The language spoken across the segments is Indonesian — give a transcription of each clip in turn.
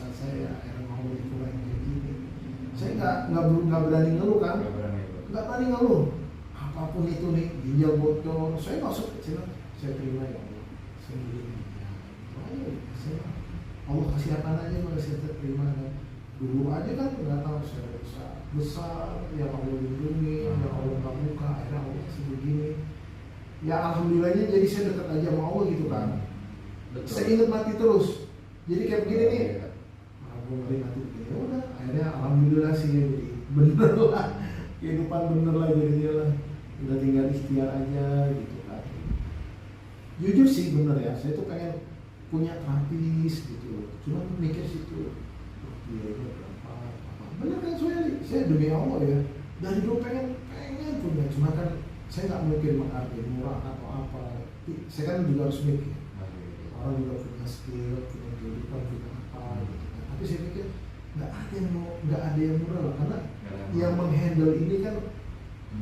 perusahaan saya akhirnya mau dikurangi kayak gini. Saya nggak berani ngeluh kan, nggak berani ngeluh. Apapun itu nih, ginjal bocor, saya masuk kecil, saya terima ya Allah. Saya begini, ya, saya Allah kasih apa aja malah saya terima kan. Dulu aja kan nggak tahu saya besar, yang Allah lindungi, yang Allah nggak buka, akhirnya Allah kasih begini. Ya alhamdulillahnya jadi saya dekat aja sama Allah gitu kan. Betul. Saya ingat mati terus. Jadi kayak begini nih, aku ngeri mati begini, ya udah. Akhirnya alhamdulillah sih jadi bener lah, kehidupan bener lah jadinya lah. Udah tinggal ikhtiar aja gitu kan. Jujur sih bener ya, saya tuh pengen punya terapis gitu. Cuma mikir situ, biayanya berapa? Bener kan saya demi Allah ya. Dari dulu pengen punya, cuma kan saya nggak mikir harga murah atau apa. Saya kan juga harus mikir. Orang juga punya skill, punya kehidupan, punya apa gitu kan. Tapi saya pikir nggak ada yang murah lah, karena yang menghandle ini kan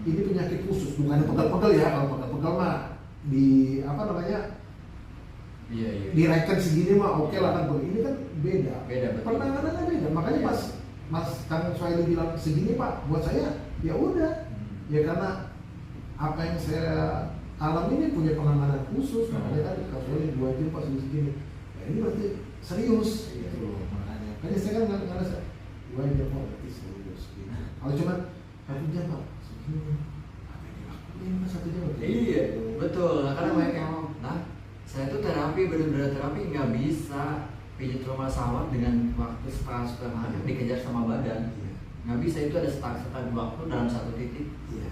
ini penyakit khusus, bukan pegel-pegel ya. Kalau pegel-pegel mah di apa namanya direken segini mah oke lah kan. Ini kan beda penanganannya beda. Makanya pas Mas Kang Suhaili bilang segini Pak, buat saya ya udah ya, karena apa yang saya alami ini punya penanganan khusus. Makanya kan Kang Suhaili 2 jam pas segini ya, ini berarti serius gitu. Makanya saya kan nggak ngerasa 2 jam berarti serius gitu. Kalau cuma 1 jam Pak segini apa yang dilakuin Mas 1 jam? Iya betul, karena banyak yang saya tuh terapi, bener-bener terapi nggak bisa pijat rumah sawah dengan waktu setengah dikejar sama badan. Nggak bisa, itu ada setak-setak waktu dalam satu titik. Iya.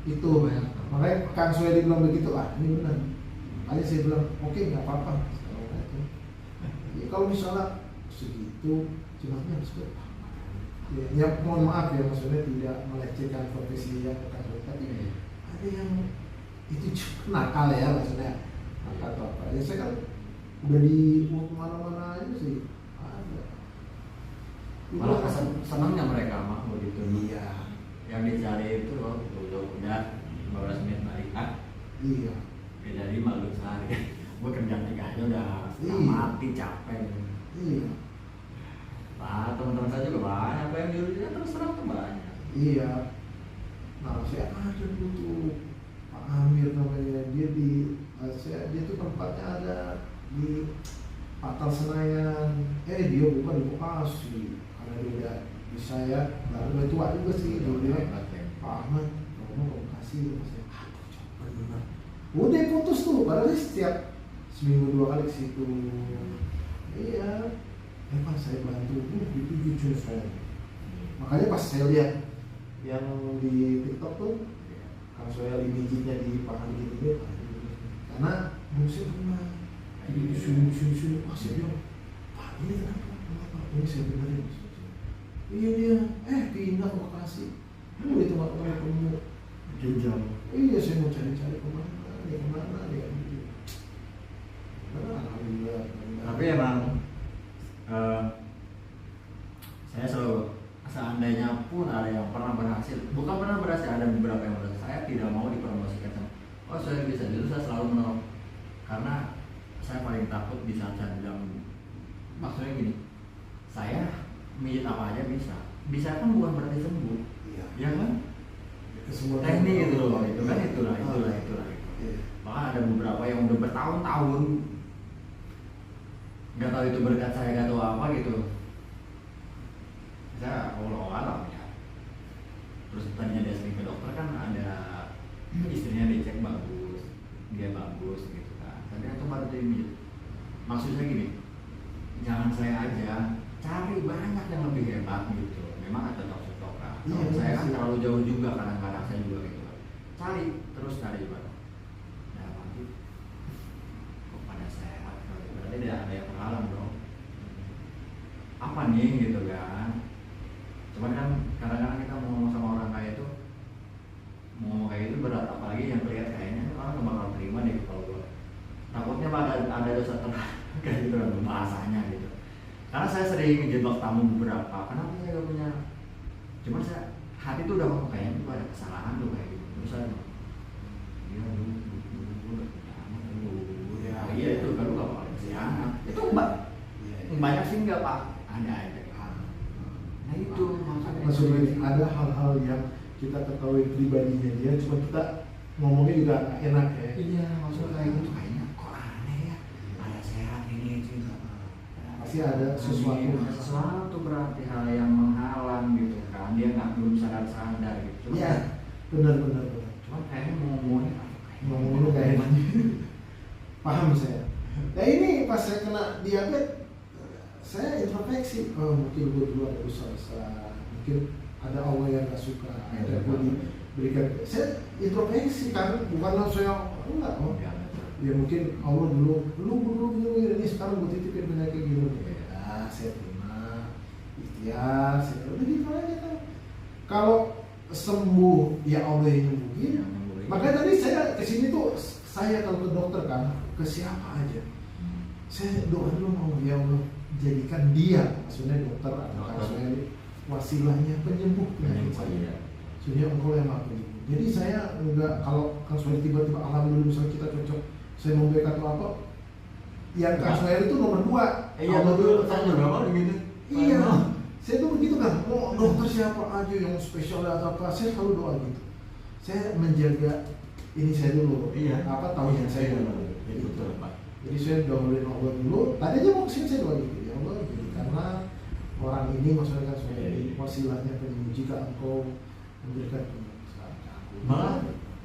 Itu makanya Kang Suhaili bilang begitu ini benar. Makanya saya bilang oke nggak apa-apa. Ya, kalau misalnya segitu cumanya harus berapa? Ya mohon maaf ya, maksudnya tidak melecehkan profesi yang Kang Suhaili, tapi ada yang itu nakal ya maksudnya. Atau apa ya, saya kan udah di mana-mana aja sih ada. Malah senangnya mereka mah begitu. Iya. Yang dicari itu udah 15 menit balik Iya. beda 5 lu sehari. Gue kerja 3 aja udah mati capek. Iya. Nah teman-teman saya juga banyak yang judulnya terus terang tuh banyak. Iya. Nah saya ada dulu Pak Amir namanya, dia dia tuh tempatnya ada di Patal Senayan. Dia bukan di Bekasi, karena dia udah di saya baru tua juga sih. Dia Pak Ahmad ngomong ke Bekasi, saya coba bener. Udah putus tuh, padahal setiap seminggu 2 kali ke situ. Iya. Pas saya bantu itu jujur saya. Makanya pas saya lihat yang di TikTok tuh Kang Suhaili mijitnya di pahan gini, karena musim pernah di sini pas saya bilang Pak ini kenapa ini saya benerin. Iya dia pindah ke Bekasi, di tempat-tempat ketemu jam. Iya saya mau cari-cari kemana dia gitu. Alhamdulillah. Tapi emang saya selalu, seandainya pun ada yang pernah berhasil, bukan pernah berhasil, ada beberapa yang berhasil, saya tidak mau dipromosikan sama saya bisa, justru saya selalu menolong, karena saya paling takut di saat saya bilang, maksudnya gini, saya mijit apa aja bisa kan bukan berarti sembuh, ya kan? Teknik gitu loh, itulah. Bahkan ada beberapa yang udah bertahun-tahun, nggak tahu itu berkat saya nggak tahu apa gitu. Saya alam ya. Terus tadinya dia sering ke dokter kan, ada istrinya dicek bagus, dia bagus gitu kan. Tapi itu baru dia maksudnya gini, jangan saya aja, cari banyak yang lebih hebat gitu. Memang ada dokter kan. Kalau saya kan terlalu jauh juga, kadang-kadang saya juga gitu. Cari baru. Ya nanti kok pada sehat, berarti tidak ada yang pengalaman dong. Apa nih gitu kan? Cuman kan kadang-kadang kita mau ngomong sama orang kayak itu, mau ngomong kayak itu berat, apalagi yang terlihat kayaknya orang gak bakal terima deh kalau gue. Takutnya ada dosa kayak gitu kan bahasanya gitu. Karena saya sering ngejebak tamu beberapa, kenapa saya gak punya. Cuman saya hati tuh udah ngomong kayaknya tuh ada kesalahan tuh kayak gitu. Terus saya iya itu kan lu gak bakal kasih anak. Itu banyak sih nggak pak. ada. Nah itu Maksudnya ini ada hal-hal yang kita ketahui pribadinya dia, cuma kita ngomongnya juga nggak enak ya. Iya, maksudnya kayak gitu kayaknya kok aneh ya. Ada sehat ini itu. Pasti ada sesuatu berarti hal yang menghalang gitu kan. Dia belum sadar gitu. Iya, benar. Cuma kayaknya ngomongnya kayak enak. Paham saya. Nah ini pas saya kena diabetes, saya introspeksi. Oh mungkin gue dulu ada usaha, mungkin ada Allah yang gak suka, ada gue diberikan. Saya introspeksi kan, bukan langsung yang enggak ya mungkin Allah dulu ini sekarang gue titipin penyakit gitu. Ya saya terima, ikhtiar, saya udah gitu aja kan. Kalau sembuh ya Allah yang nyembuhin. Makanya tadi saya kesini tuh, saya kalau ke dokter kan, ke siapa aja, saya doa dulu mau ya Allah jadikan dia, maksudnya dokter atau konselor wasilahnya penyembuh penyakit saya. Sehingga engkau yang maha penyembuh. Jadi saya enggak, kalau konselor tiba-tiba alhamdulillah misalnya kita cocok, saya mau backup atau apa, yang konselor itu nomor 2. Iya betul, saya juga mau gitu. Iya, saya tuh begitu kan, mau dokter siapa aja yang spesial atau apa, saya selalu doa gitu. Saya menjaga ini saya dulu, tahunya saya dulu. Itu betul Pak. Jadi saya doain Allah dulu. Tadi aja mau kesini saya doa gitu, ya Allah, jadi karena orang ini maksudnya kan saya ini wasilahnya penyembuh, jika engkau memberikan penyembuhan aku. Malah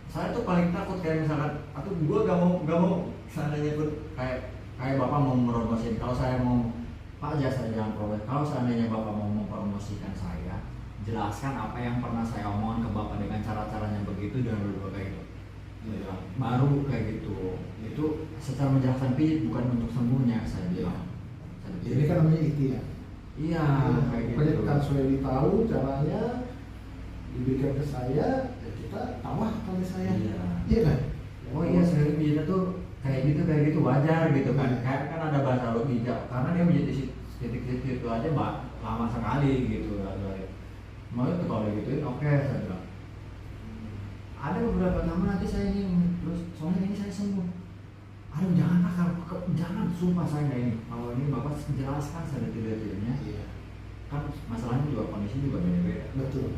saya tuh paling takut kayak misalkan, atau gue gak mau seandainya pun kayak bapak mau meromosiin. Kalau saya mau Pak jasa jangan promosi. Kalau seandainya bapak mau mempromosikan saya, jelaskan apa yang pernah saya omongkan ke bapak dengan cara-caranya begitu dan berbagai kayak gitu. Baru kayak gitu. Itu secara menjelaskan pijit bukan untuk sembuhnya saya bilang. Jadi kan namanya ikhtiar. Iya, kayak gitu. Pokoknya kan saya tahu caranya diberikan ke saya, ya kita tambah kali saya. Iya kan? Oh iya, saya pijitnya tuh kayak gitu wajar gitu kan. Kayak kan ada bahasa logika. Karena dia menjadi titik-titik itu aja lama sekali gitu. Mau itu kalau gituin oke, saya bilang. Ada beberapa teman nanti saya ingin terus soalnya ini saya sembuh. Aduh jangan jangan sumpah saya nggak ini. Kalau ini bapak jelaskan saya detail-detailnya. Iya. Kan masalahnya juga kondisi juga beda-beda. Betul.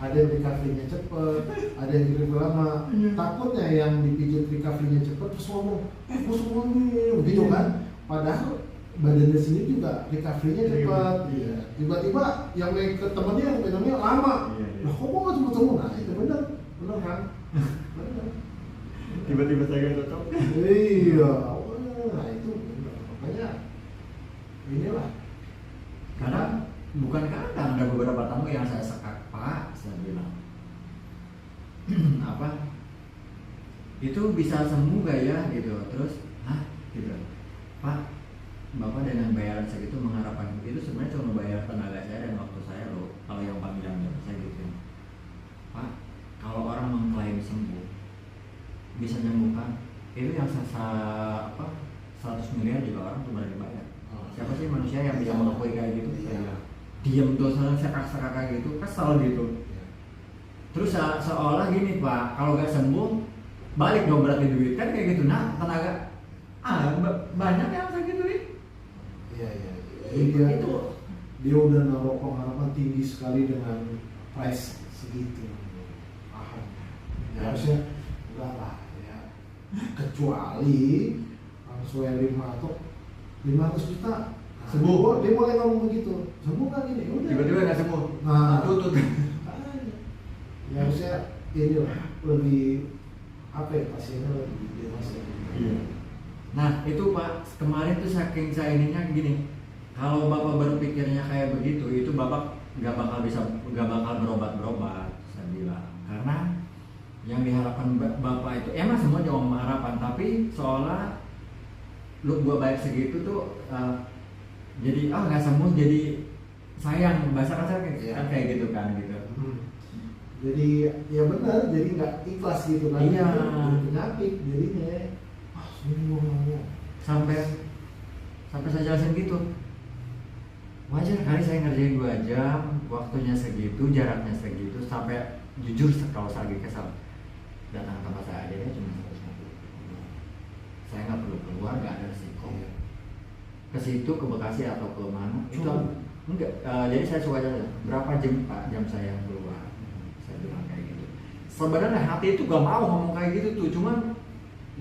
Ada yang recovery-nya cepet, ada yang recovery lama. Takutnya yang dipijit recovery-nya cepet terus ngomong, gue sembuh nih, begitu kan? Padahal badannya sendiri juga recovery-nya cepat. Iya. Tiba-tiba yang ke temennya yang minumnya lama. Lah kok nggak sembuh? Nah itu benar kan? Benar. Tiba-tiba saya nggak cocok. Iya, nah itu benar. Makanya inilah. Karena bukan kadang ada beberapa tamu yang saya sekak, Pak, saya bilang apa itu bisa sembuh gak ya gitu, terus gitu Pak, Bapak dengan bayaran segitu mengharapkan itu sebenarnya cuma bayar tenaga saya dan waktu saya loh. Kalau yang panggilan saya gitu Pak, kalau orang mengklaim sembuh bisa menyembuhkan itu yang 100 miliar juga orang tuh berani bayar. Siapa sih manusia yang bisa mengakui kayak gitu? Diam tuh sekak-sekak kayak gitu, kesel gitu. Terus seolah gini Pak, kalau gak sembuh balik dong berarti duit kan kayak gitu. Nah tenaga banyak yang saya gituin. Iya. Jadi dia udah naruh pengharapan tinggi sekali dengan price segitu. Paham? Ya, harusnya enggak lah ya. Kecuali langsung yang 500 juta sembuh, dia boleh ngomong begitu. Sembuh kan ini, udah. Tiba-tiba nggak sembuh. Nah, tutut. Ya harusnya ini lah lebih pasiennya lebih dewasa. Iya. Nah itu Pak, kemarin tuh saking saya ininya gini. Kalau Bapak berpikirnya kayak begitu, itu Bapak nggak bakal berobat, saya bilang. Karena yang diharapkan Bapak itu emang semua cuma harapan, tapi seolah lu gua bayar segitu tuh jadi nggak sembuh, jadi sayang, bahasa kasar kan kayak gitu kan gitu. Jadi ya benar, jadi nggak ikhlas gitu kan? Iya. Penyakit jadinya. Sembuh mau. Sampai saya jelasin gitu. Wajar kali saya ngerjain 2 jam, waktunya segitu, jaraknya segitu, sampai jujur kalau saya lagi kesal datang ke tempat saya aja ya cuma 150. Saya nggak perlu keluar, nggak ada resiko. Ke situ, ke Bekasi atau ke mana, enggak, jadi saya suka aja berapa jam Pak jam saya keluar, saya bilang kayak gitu. Sebenarnya hati itu gak mau ngomong kayak gitu tuh, cuman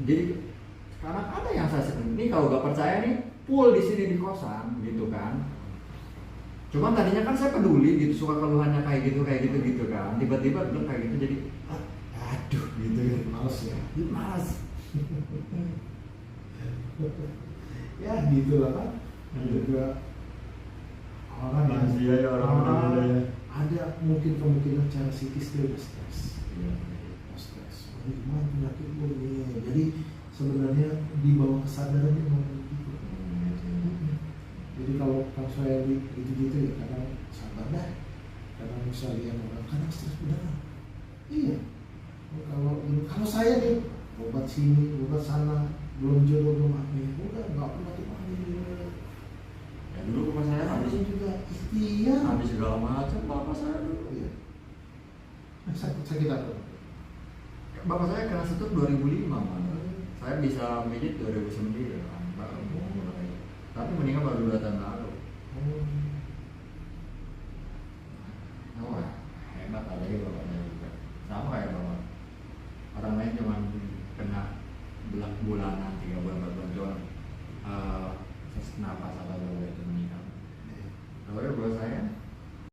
jadi sekarang ada yang saya seneng nih, kalau gak percaya nih full di sini di kosan gitu kan. Cuman tadinya kan saya peduli gitu, suka keluhannya kayak gitu kan, tiba-tiba bilang kayak gitu jadi aduh gitu ya, males ya. males. Ya gitu lah kan. Juga orang yang Manusia ya, orang berbeda ya. ada mungkin kemungkinan secara psikis dia udah stres. Iya. Stres. Ini gimana penyakit gue nih. Jadi sebenarnya di bawah kesadaran dia ngomong gitu. Jadi kalau saya gitu-gitu ya kadang sabar dah. Kadang bisa lihat orang kadang stres beneran. Iya. Kalau saya nih obat sini, obat sana, belum jodoh belum apa ya, udah nggak pernah dipanggil. Ya dulu bapak saya Ada habis juga ikhtiar. habis segala macam bapak saya dulu. Iya. Sakit apa? Bapak saya kena stroke 2005 mana. Saya bisa mijit 2009 tapi meninggal baru 2 tahun lalu. Wah hebat ada ya bapaknya juga. Sama kayak bapak. Orang lain cuma kena bulanan 3 bulan 4 bulan cuman sesak napas